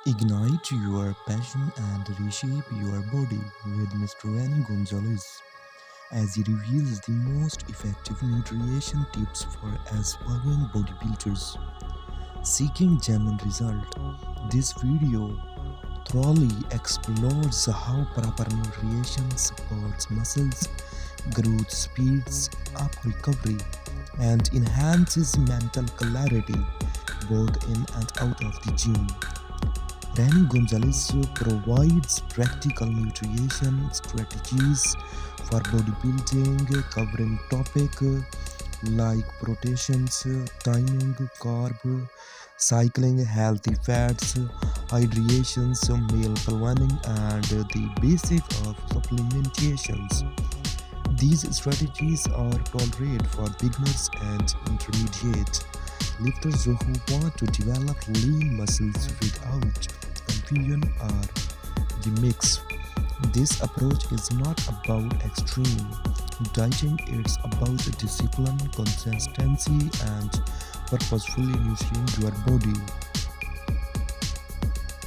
Ignite your passion and reshape your body with Mr. Rene Gonzalez as he reveals the most effective nutrition tips for aspiring bodybuilders seeking genuine result. This video thoroughly explores how proper nutrition supports muscles growth, speeds up recovery, and enhances mental clarity both in and out of the gym. Rene Gonzalez provides practical nutrition strategies for bodybuilding, covering topics like proteins, timing, carb, cycling, healthy fats, hydrations, meal planning, and the basic of supplementations. These strategies are tolerant for beginners and intermediate lifters who want to develop lean muscles without confusion or gimmicks. This approach is not about extreme dieting, it's about discipline, consistency, and purposefully nourishing your body.